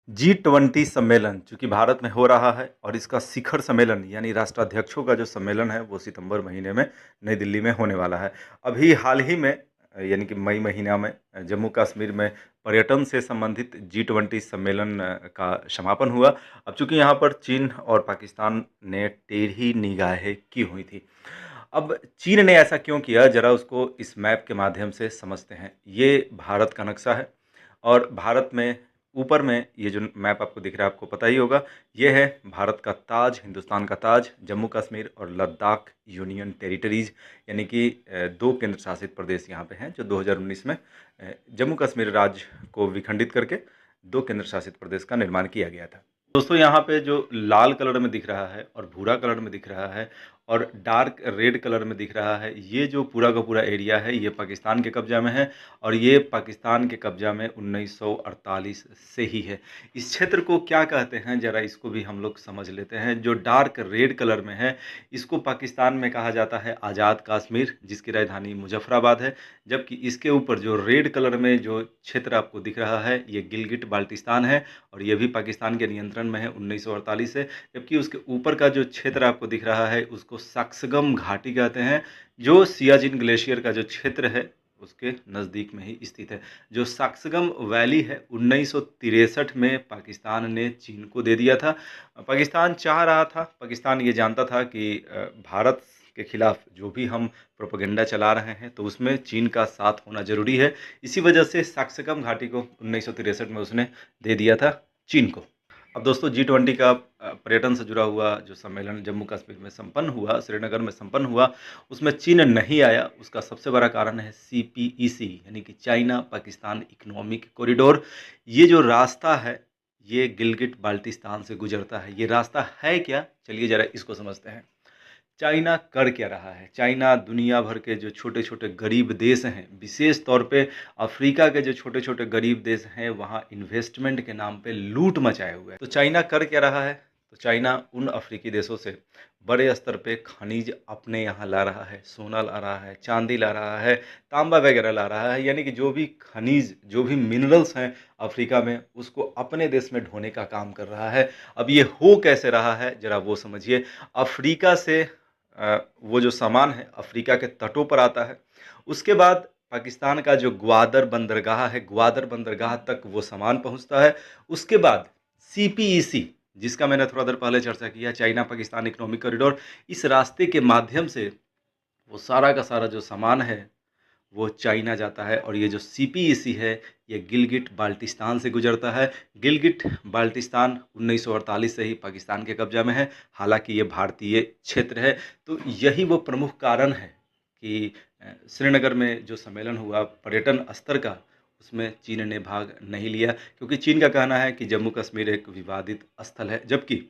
G20 सम्मेलन चूँकि भारत में हो रहा है और इसका शिखर सम्मेलन यानी राष्ट्राध्यक्षों का जो सम्मेलन है वो सितंबर महीने में नई दिल्ली में होने वाला है। अभी हाल ही में यानी कि मई महीना में जम्मू कश्मीर में पर्यटन से संबंधित G20 सम्मेलन का समापन हुआ। अब चूँकि यहाँ पर चीन और पाकिस्तान ने टेढ़ी निगाहें की हुई थी। अब चीन ने ऐसा क्यों किया ज़रा उसको इस मैप के माध्यम से समझते हैं। ये भारत का नक्शा है और भारत में ऊपर में ये जो मैप आपको दिख रहा है आपको पता ही होगा, ये है भारत का ताज, हिंदुस्तान का ताज, जम्मू कश्मीर और लद्दाख यूनियन टेरिटरीज़ यानी कि 2 केंद्र शासित प्रदेश यहाँ पे हैं जो 2019 में जम्मू कश्मीर राज्य को विखंडित करके 2 केंद्र शासित प्रदेश का निर्माण किया गया था। दोस्तों यहाँ पे जो लाल कलर में दिख रहा है और भूरा कलर में दिख रहा है और डार्क रेड कलर में दिख रहा है, ये जो पूरा का पूरा एरिया है ये पाकिस्तान के कब्जा में है और ये पाकिस्तान के कब्जा में 1948 से ही है। इस क्षेत्र को क्या कहते हैं ज़रा इसको भी हम लोग समझ लेते हैं। जो डार्क रेड कलर में है इसको पाकिस्तान में कहा जाता है आज़ाद कश्मीर, जिसकी राजधानी मुजफ्फराबाद है। जबकि इसके ऊपर जो रेड कलर में जो क्षेत्र आपको दिख रहा है ये गिलगिट बाल्टिस्तान है और ये भी पाकिस्तान के नियंत्रण में है 1948 से। जबकि उसके ऊपर का जो क्षेत्र आपको दिख रहा है उसको सक्सगम घाटी कहते हैं, जो सियाचिन ग्लेशियर का जो क्षेत्र है उसके नज़दीक में ही स्थित है। जो सक्सगम वैली है 1963 में पाकिस्तान ने चीन को दे दिया था। पाकिस्तान चाह रहा था, पाकिस्तान ये जानता था कि भारत के खिलाफ जो भी हम प्रोपेगेंडा चला रहे हैं तो उसमें चीन का साथ होना ज़रूरी है। इसी वजह से सक्सगम घाटी को 1963 में उसने दे दिया था चीन को। अब दोस्तों G20 का पर्यटन से जुड़ा हुआ जो सम्मेलन जम्मू कश्मीर में संपन्न हुआ, श्रीनगर में संपन्न हुआ, उसमें चीन नहीं आया। उसका सबसे बड़ा कारण है CPEC यानी कि चाइना पाकिस्तान इकोनॉमिक कॉरिडोर। ये जो रास्ता है ये गिलगिट बाल्टिस्तान से गुजरता है। ये रास्ता है क्या? चलिए ज़रा इसको समझते हैं। चाइना कर क्या रहा है? चाइना दुनिया भर के जो छोटे-छोटे गरीब देश हैं, विशेष तौर पे अफ्रीका के जो छोटे-छोटे गरीब देश हैं, वहाँ इन्वेस्टमेंट के नाम पे लूट मचाए हुए है। तो चाइना कर क्या रहा है? तो चाइना उन अफ्रीकी देशों से बड़े स्तर पे खनिज अपने यहाँ ला रहा है, सोना ला रहा है, चांदी ला रहा है, तांबा वगैरह ला रहा है। यानी कि जो भी खनिज, जो भी मिनरल्स हैं अफ्रीका में, उसको अपने देश में ढोने का काम कर रहा है। अब ये हो कैसे रहा है, ज़रा वो समझिए। अफ्रीका से वो जो सामान है अफ्रीका के तटों पर आता है। उसके बाद पाकिस्तान का जो ग्वादर बंदरगाह है, ग्वादर बंदरगाह तक वो सामान पहुंचता है। उसके बाद CPEC, जिसका मैंने थोड़ा देर पहले चर्चा किया, चाइना पाकिस्तान इकोनॉमिक कॉरिडोर, इस रास्ते के माध्यम से वो सारा का सारा जो सामान है वो चाइना जाता है और ये जो CPEC है ये गिलगिट बाल्टिस्तान से गुजरता है। गिलगिट बाल्टिस्तान 1948 से ही पाकिस्तान के कब्जा में है, हालांकि ये भारतीय क्षेत्र है। तो यही वो प्रमुख कारण है कि श्रीनगर में जो सम्मेलन हुआ पर्यटन स्तर का, उसमें चीन ने भाग नहीं लिया, क्योंकि चीन का कहना है कि जम्मू कश्मीर एक विवादित स्थल है, जबकि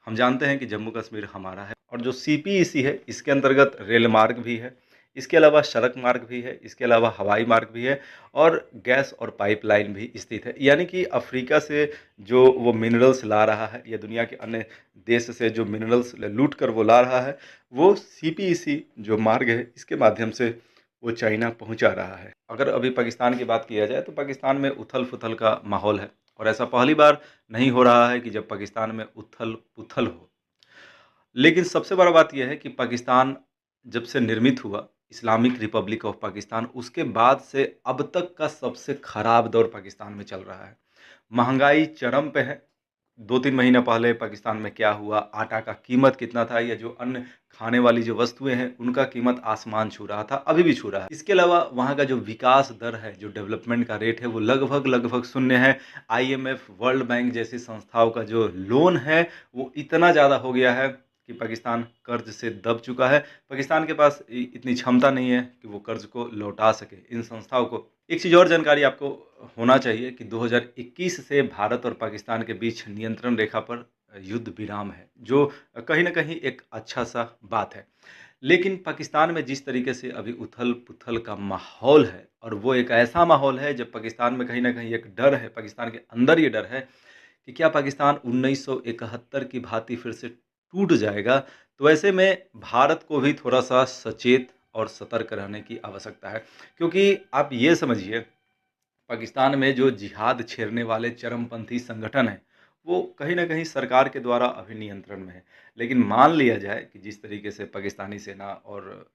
हम जानते हैं कि जम्मू कश्मीर हमारा है। और जो CPEC है इसके अंतर्गत रेल मार्ग भी है, इसके अलावा सड़क मार्ग भी है, इसके अलावा हवाई मार्ग भी है और गैस और पाइपलाइन भी स्थित है। यानी कि अफ्रीका से जो वो मिनरल्स ला रहा है या दुनिया के अन्य देश से जो मिनरल्स लूट कर वो ला रहा है, वो CPEC जो मार्ग है इसके माध्यम से वो चाइना पहुंचा रहा है। अगर अभी पाकिस्तान की बात किया जाए तो पाकिस्तान में उथल-पुथल का माहौल है और ऐसा पहली बार नहीं हो रहा है कि जब पाकिस्तान में उथल-पुथल हो। लेकिन सबसे बड़ा बात यह है कि पाकिस्तान जब से निर्मित हुआ, इस्लामिक रिपब्लिक ऑफ पाकिस्तान, उसके बाद से अब तक का सबसे खराब दौर पाकिस्तान में चल रहा है। महँगाई चरम पे है। 2-3 महीने पहले पाकिस्तान में क्या हुआ, आटा का कीमत कितना था या जो अन्य खाने वाली जो वस्तुएँ हैं, उनका कीमत आसमान छू रहा था, अभी भी छू रहा है। इसके अलावा वहाँ का जो विकास दर है, जो डेवलपमेंट का रेट है, वो लगभग शून्य है। IMF, वर्ल्ड बैंक जैसी संस्थाओं का जो लोन है, वो इतना ज़्यादा हो गया है कि पाकिस्तान कर्ज से दब चुका है। पाकिस्तान के पास इतनी क्षमता नहीं है कि वो कर्ज को लौटा सके इन संस्थाओं को। एक चीज़ और जानकारी आपको होना चाहिए कि 2021 से भारत और पाकिस्तान के बीच नियंत्रण रेखा पर युद्ध विराम है, जो कहीं न कहीं एक अच्छा-सा बात है। लेकिन पाकिस्तान में जिस तरीके से अभी उथल-पुथल का माहौल है और वो एक ऐसा माहौल है जब पाकिस्तान में कहीं न कहीं एक डर है, पाकिस्तान के अंदर ये डर है कि क्या पाकिस्तान 1971 की भांति फिर से टूट जाएगा? तो ऐसे में भारत को भी थोड़ा-सा सचेत और सतर्क रहने की आवश्यकता है। क्योंकि आप ये समझिए पाकिस्तान में जो जिहाद छेड़ने वाले चरमपंथी संगठन हैं, वो कहीं न कहीं सरकार के द्वारा अभी नियंत्रण में है। लेकिन मान लिया जाए कि जिस तरीके से पाकिस्तानी सेना और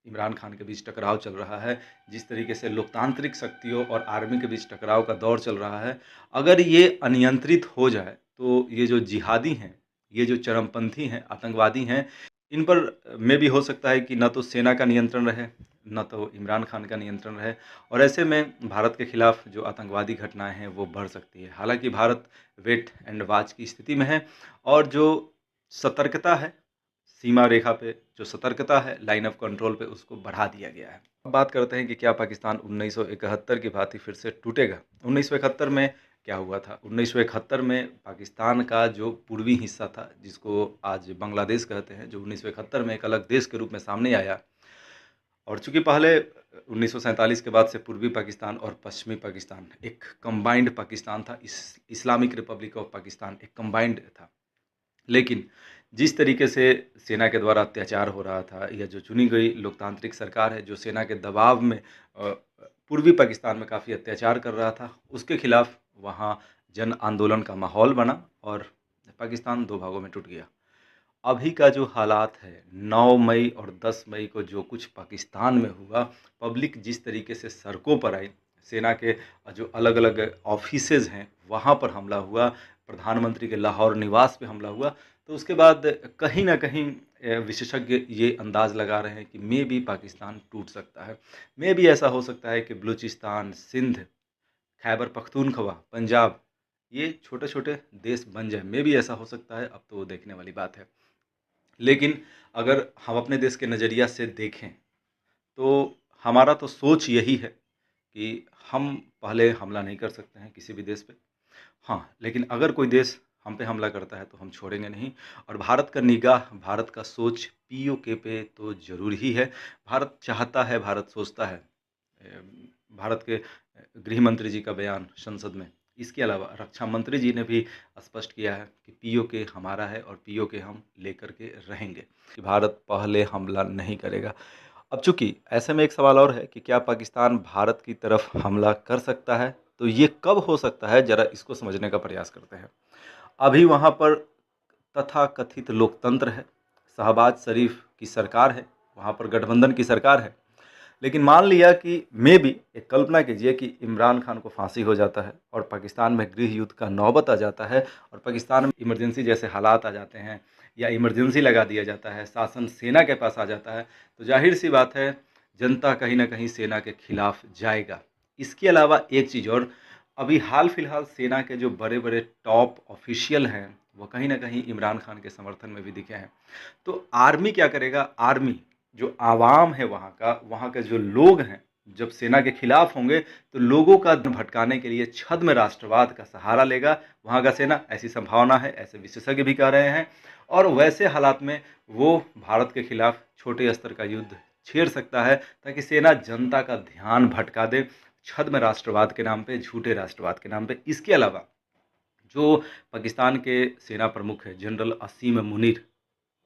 इमरान खान के बीच टकराव चल रहा है, जिस तरीके से लोकतांत्रिक शक्तियों और आर्मी के बीच टकराव का दौर चल रहा है, अगर ये अनियंत्रित हो जाए, तो ये जो जिहादी हैं, ये जो चरमपंथी हैं, आतंकवादी हैं, इन पर में भी हो सकता है कि ना तो सेना का नियंत्रण रहे, ना तो इमरान खान का नियंत्रण रहे और ऐसे में भारत के खिलाफ जो आतंकवादी घटनाएं हैं वो बढ़ सकती है। हालांकि भारत वेट एंड वॉच की स्थिति में है और जो सतर्कता है, सीमा रेखा पे जो सतर्कता है, लाइन ऑफ कंट्रोल पे उसको बढ़ा दिया गया है। अब बात करते हैं कि क्या पाकिस्तान 1971 की भांति फिर से टूटेगा? 1971 में क्या हुआ था? 1971 में पाकिस्तान का जो पूर्वी हिस्सा था, जिसको आज बांग्लादेश कहते हैं, जो 1971 में एक अलग देश के रूप में सामने आया और चूँकि पहले 1947 के बाद से पूर्वी पाकिस्तान और पश्चिमी पाकिस्तान एक कंबाइंड पाकिस्तान था, इस्लामिक रिपब्लिक ऑफ पाकिस्तान एक कंबाइंड था। लेकिन जिस तरीके से सेना के द्वारा अत्याचार हो रहा था या जो चुनी गई लोकतांत्रिक सरकार है, जो सेना के दबाव में पूर्वी पाकिस्तान में काफ़ी अत्याचार कर रहा था, उसके खिलाफ वहाँ जन आंदोलन का माहौल बना और पाकिस्तान 2 भागों में टूट गया। अभी का जो हालात है, 9 मई और 10 मई को जो कुछ पाकिस्तान में हुआ, पब्लिक जिस तरीके से सड़कों पर आई, सेना के जो अलग-अलग ऑफिसेज़ हैं, वहाँ पर हमला हुआ, प्रधानमंत्री के लाहौर निवास पे हमला हुआ, तो उसके बाद कहीं न कहीं विशेषज्ञ ये अंदाज़ लगा रहे हैं कि मेबी पाकिस्तान टूट सकता है। मेबी ऐसा हो सकता है कि बलूचिस्तान, सिंध, खैबर पख्तूनख्वा, पंजाब, ये छोटे-छोटे देश बन जाएँ, मेबी ऐसा हो सकता है, अब तो वो देखने वाली बात है। लेकिन अगर हम अपने देश के नज़रिया से देखें, तो हमारा तो सोच यही है कि हम पहले हमला नहीं कर सकते हैं किसी भी देश पे। हाँ, लेकिन अगर कोई देश हम पे हमला करता है तो हम छोड़ेंगे नहीं और भारत का निगाह, भारत का सोच पीओके पे तो ज़रूर ही है। भारत चाहता है, भारत सोचता है। भारत के गृह मंत्री जी का बयान संसद में। इसके अलावा रक्षा मंत्री जी ने भी स्पष्ट किया है कि पीओके हमारा है और पीओके हम लेकर के रहेंगे, कि भारत पहले हमला नहीं करेगा। अब चूँकि ऐसे में एक सवाल और है कि क्या पाकिस्तान भारत की तरफ हमला कर सकता है? तो ये कब हो सकता है, ज़रा इसको समझने का प्रयास करते हैं। अभी वहाँ पर तथाकथित लोकतंत्र है, शहबाज शरीफ की सरकार है, वहाँ पर गठबंधन की सरकार है। लेकिन मान लिया कि मेबी एक कल्पना कीजिए कि इमरान खान को फांसी हो जाता है और पाकिस्तान में गृह युद्ध का नौबत आ जाता है और पाकिस्तान में इमरजेंसी जैसे हालात आ जाते हैं या इमरजेंसी लगा दिया जाता है, शासन सेना के पास आ जाता है, तो जाहिर सी बात है जनता कहीं ना कहीं सेना के खिलाफ जाएगा। इसके अलावा एक चीज़ और, अभी हाल फिलहाल सेना के जो बड़े बड़े टॉप ऑफिशियल हैं वो कहीं ना कहीं इमरान खान के समर्थन में भी दिखे हैं। तो आर्मी क्या करेगा? आर्मी जो आवाम है वहाँ के जो लोग हैं, जब सेना के खिलाफ होंगे तो लोगों का ध्यान भटकाने के लिए छद्म राष्ट्रवाद का सहारा लेगा वहाँ का सेना, ऐसी संभावना है, ऐसे विशेषज्ञ भी कह रहे हैं। और वैसे हालात में वो भारत के खिलाफ छोटे स्तर का युद्ध छेड़ सकता है ताकि सेना जनता का ध्यान भटका दे छद्म राष्ट्रवाद के नाम पे, झूठे राष्ट्रवाद के नाम पे। इसके अलावा जो पाकिस्तान के सेना प्रमुख है जनरल असीम मुनीर,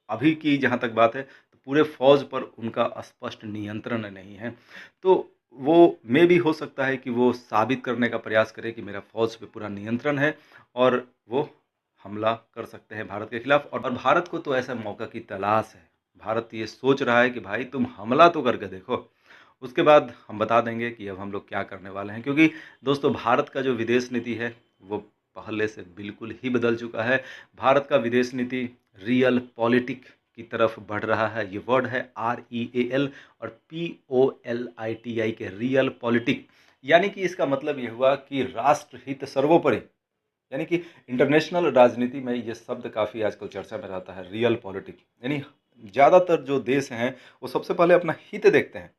अभी की जहाँ तक बात है तो पूरे फ़ौज पर उनका स्पष्ट नियंत्रण नहीं है। तो वो में भी हो सकता है कि वो साबित करने का प्रयास करे कि मेरा फ़ौज पे पूरा नियंत्रण है और वो हमला कर सकते हैं भारत के खिलाफ। और भारत को तो ऐसा मौका की तलाश है। भारत ये सोच रहा है कि भाई तुम हमला तो करके देखो, उसके बाद हम बता देंगे कि अब हम लोग क्या करने वाले हैं। क्योंकि दोस्तों भारत का जो विदेश नीति है वो पहले से बिल्कुल ही बदल चुका है। भारत का विदेश नीति रियल पॉलिटिक की तरफ बढ़ रहा है। ये वर्ड है REAL और POLITI के रियल पॉलिटिक, यानी कि इसका मतलब ये हुआ कि राष्ट्र हित सर्वोपरि। यानी कि इंटरनेशनल राजनीति में ये शब्द काफ़ी आजकल चर्चा में रहता है, रियल पॉलिटिक। यानी ज़्यादातर जो देश हैं वो सबसे पहले अपना हित देखते हैं।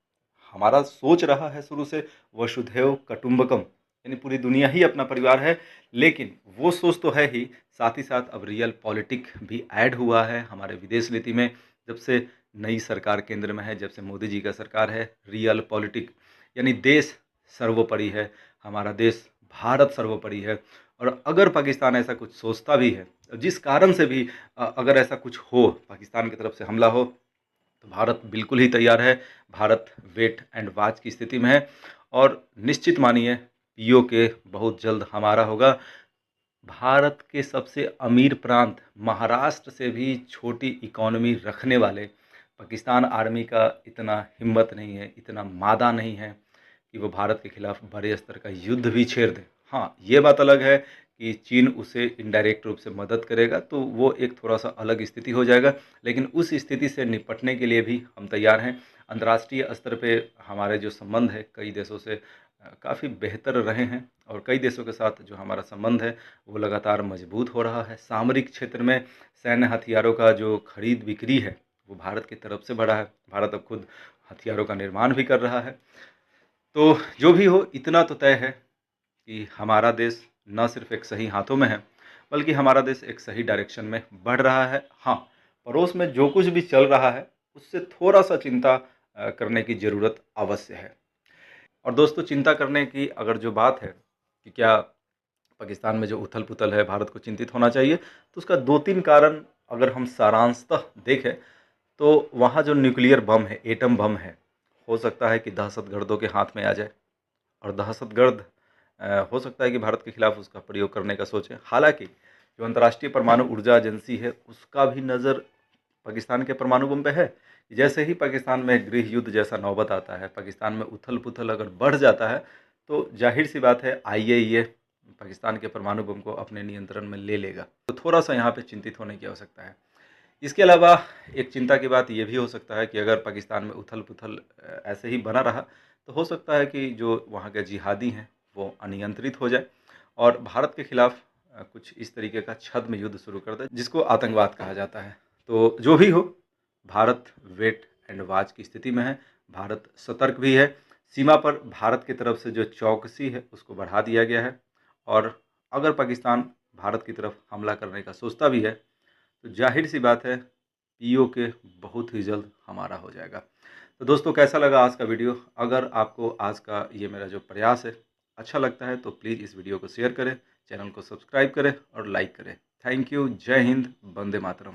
हमारा सोच रहा है शुरू से वसुधैव कुटुंबकम, यानी पूरी दुनिया ही अपना परिवार है। लेकिन वो सोच तो है ही, साथ ही साथ अब रियल पॉलिटिक भी ऐड हुआ है हमारे विदेश नीति में। जब से नई सरकार केंद्र में है, जब से मोदी जी का सरकार है, रियल पॉलिटिक यानी देश सर्वोपरि है, हमारा देश भारत सर्वोपरि है। और अगर पाकिस्तान ऐसा कुछ सोचता भी है, जिस कारण से भी अगर ऐसा कुछ हो, पाकिस्तान की तरफ से हमला हो, तो भारत बिल्कुल ही तैयार है। भारत वेट एंड वॉच की स्थिति में है और निश्चित मानिए पीओके बहुत जल्द हमारा होगा। भारत के सबसे अमीर प्रांत महाराष्ट्र से भी छोटी इकोनॉमी रखने वाले पाकिस्तान आर्मी का इतना हिम्मत नहीं है, इतना मादा नहीं है कि वो भारत के खिलाफ बड़े स्तर का युद्ध भी छेड़ दे। हाँ, ये बात अलग है कि चीन उसे इनडायरेक्ट रूप से मदद करेगा, तो वो एक थोड़ा-सा अलग स्थिति हो जाएगा, लेकिन उस स्थिति से निपटने के लिए भी हम तैयार हैं। अंतर्राष्ट्रीय स्तर पे हमारे जो संबंध है कई देशों से काफ़ी बेहतर रहे हैं और कई देशों के साथ जो हमारा संबंध है वो लगातार मजबूत हो रहा है। सामरिक क्षेत्र में सैन्य हथियारों का जो खरीद बिक्री है वो भारत की तरफ से बढ़ा है। भारत अब खुद हथियारों का निर्माण भी कर रहा है। तो जो भी हो, इतना तो तय है कि हमारा देश न सिर्फ एक सही हाथों में है, बल्कि हमारा देश एक सही डायरेक्शन में बढ़ रहा है। हाँ, पड़ोस में जो कुछ भी चल रहा है उससे थोड़ा-सा चिंता करने की ज़रूरत अवश्य है। और दोस्तों, चिंता करने की अगर जो बात है कि क्या पाकिस्तान में जो उथल-पुथल है भारत को चिंतित होना चाहिए, तो उसका 2-3 कारण अगर हम सारांशतः देखें, तो वहाँ जो न्यूक्लियर बम है, एटम बम है, हो सकता है कि दहशतगर्दों के हाथ में आ जाए और दहशतगर्द हो सकता है कि भारत के खिलाफ उसका प्रयोग करने का सोचें। हालाँकि जो अंतर्राष्ट्रीय परमाणु ऊर्जा एजेंसी है, उसका भी नज़र पाकिस्तान के परमाणु बम पे है। जैसे ही पाकिस्तान में गृह युद्ध जैसा नौबत आता है, पाकिस्तान में उथल-पुथल अगर बढ़ जाता है, तो ज़ाहिर-सी बात है आईएईए पाकिस्तान के परमाणु बम को अपने नियंत्रण में ले लेगा। तो थोड़ा-सा यहाँ पे चिंतित होने की आवश्यकता है। इसके अलावा एक चिंता की बात ये भी हो सकता है कि अगर पाकिस्तान में उथल-पुथल ऐसे ही बना रहा, तो हो सकता है कि जो वहाँ के जिहादी हैं, वो अनियंत्रित हो जाए और भारत के खिलाफ कुछ इस तरीके का छद्म युद्ध शुरू कर दें, जिसको आतंकवाद कहा जाता है। तो जो भी हो, भारत वेट एंड वॉच की स्थिति में है। भारत सतर्क भी है। सीमा पर भारत की तरफ से जो चौकसी है, उसको बढ़ा दिया गया है और अगर पाकिस्तान भारत की तरफ हमला करने का सोचता भी है, तो ज़ाहिर-सी बात है, पीओके बहुत ही जल्द हमारा हो जाएगा। तो दोस्तों, कैसा लगा आज का वीडियो? अगर आपको आज का ये मेरा जो प्रयास है, अच्छा लगता है, तो प्लीज़ इस वीडियो को शेयर करें, चैनल को सब्सक्राइब करें और लाइक करें। Thank you. जय हिंद, वंदे मातरम।